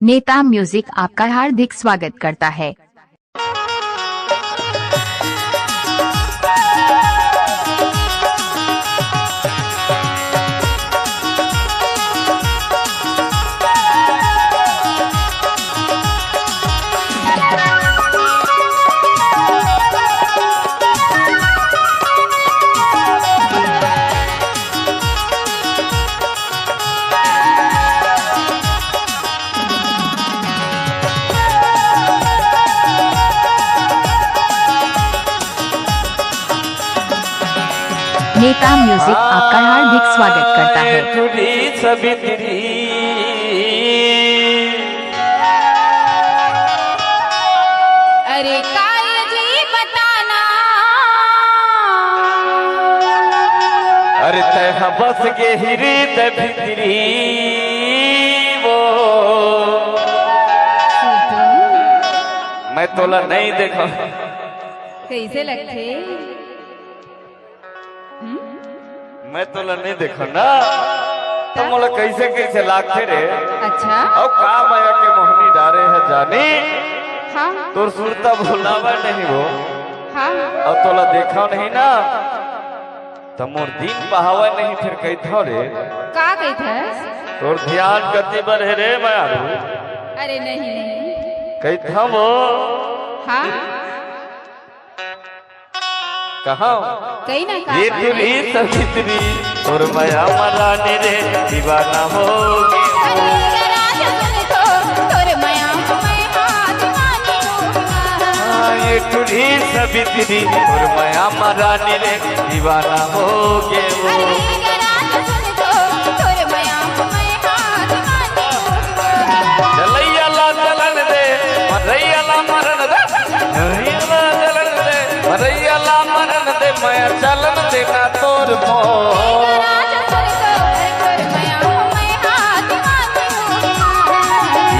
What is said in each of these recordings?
नेता म्यूजिक आपका हार्दिक स्वागत करता है। नेता म्यूजिक आपका हार्दिक स्वागत करता है। अरे काय जी बताना, अरे तह बस के हिरी भितरी वो मैं तोला नहीं देखा। कैसे लगते? मैं तोला नहीं देखो ना तो मोला कैसे कैसे लागते रे। अच्छा और का माया के मोहनी डारे है जानी। हाँ तोर सुरता भुलावा नहीं वो। हाँ और तोला देखा नहीं ना तो मोर दिन बहावा नहीं फिर कही था रे। का कही था? तोर ध्यान गति पर है रे माया। अरे नहीं नहीं कही था वो। हाँ कहाँ कही ना का ये तुरी सवित्री और माया मराने रे दीवाना होगी। ये तुरी सवित्री और माया मराने रे दीवाना होगे वो। चलैया ला चलन दे मरैया ला मरण दे, चलैया ला चलन दे मरैया ला मरण दे, मैं चलन देना तोर मोर।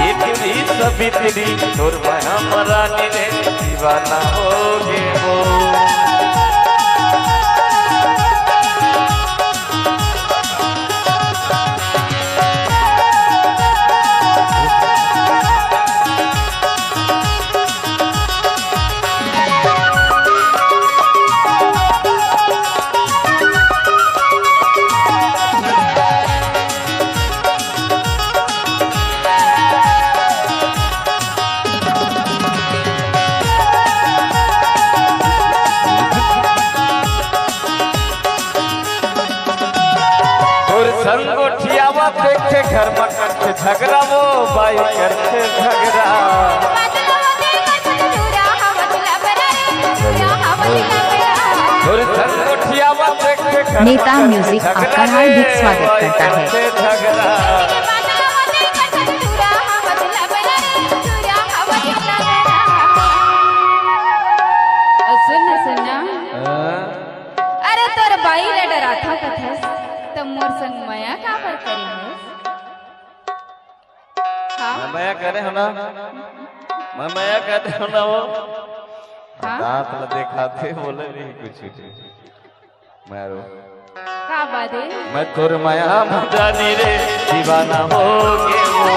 ये तुरी सवित्री और माया मराने रे दीवाना होगे वो। संगोठियावा देखे घर में करते झगड़ा वो बाई करते झगड़ा। नेता म्यूजिक आपका हार्दिक स्वागत करता है। सुनना सुनना, अरे तोर बाई ले डरा था कथस तो मोर संग माया का पर करी है। हाँ माया करे हो ना, माया कहते हो ना वो। हाँ? दांत ल दिखाते बोले नहीं कुछ मारो। का बात है? मैं तोर माया मदानी रे दीवाना होगे वो।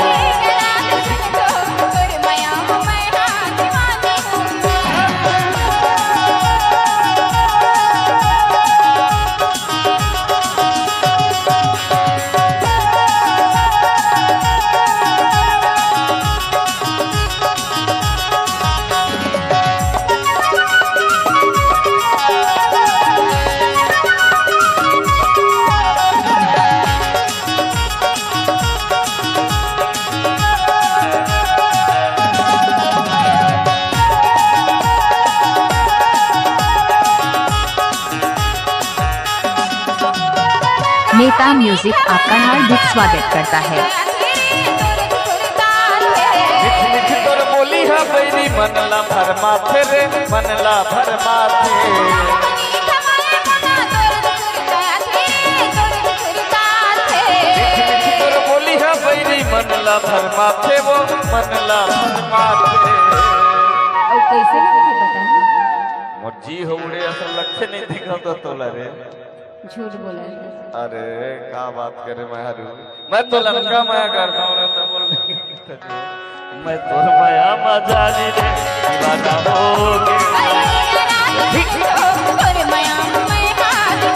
नेता म्यूजिक आपका हार्दिक स्वागत करता है। मिठ मिठ तोर बोली है बैरी मनला भर माथे रे मनला भर माथे। मिठ मिठ तोर बोली है बैरी मनला भर माथे वो मनला भर माथे। और कैसे लगती बता? मोर जी हो उड़े असल लक्ष्य नहीं दिखा तो तोला रे। झूठ बोला है। अरे क्या बात करे मैं तो लड़का मैं करता हूँ तो बोल मैं तोर माया मजाली रे दीवाना हो गे तोर माया मैं दीवानी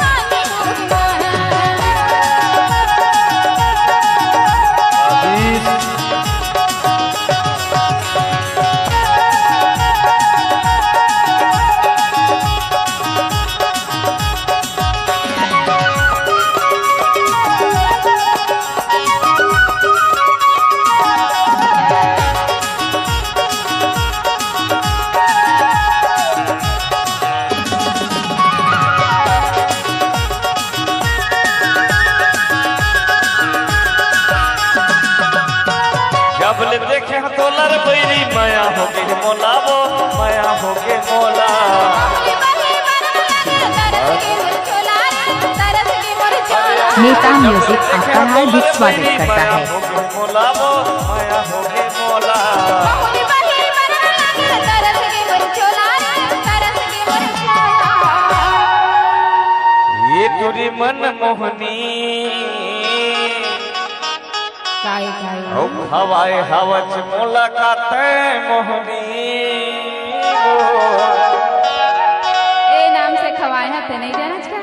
जबले देखे तोलर बैरी माया हो गे मोलाबो माया हो गे मोला नेता म्यूजिक आपका हार्दिक स्वागत करता है। मोलाबो माया हो गे मोला ये तुरी मन मोहनी हवाए हवच मुलाकात मोहनी ए नाम से खवाए हते नहीं जाना क्या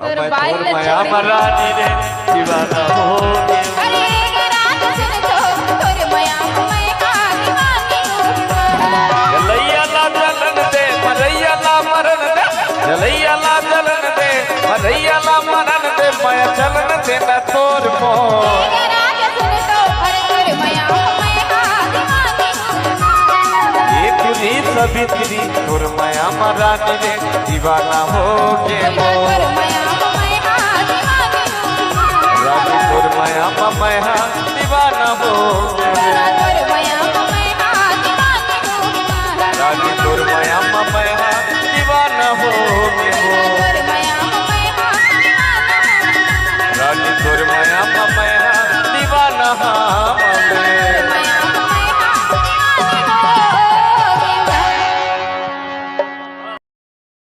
तोर बाइक ले माया मरानी रे दीवाना हो गे अरे रात सुन तो तोर माया मैं दीवानी जलैया ला जलन दे मरैया ला मरण दे जलैया ला जलन दे मरैया ला मरण दे माया चलन दे ना तोर मो सवित्री तोर माया मरानी रे दीवाना हो गे रानी तोर माया मैं दीवाना हो गे रानी तोर माया मैं दीवाना हो गे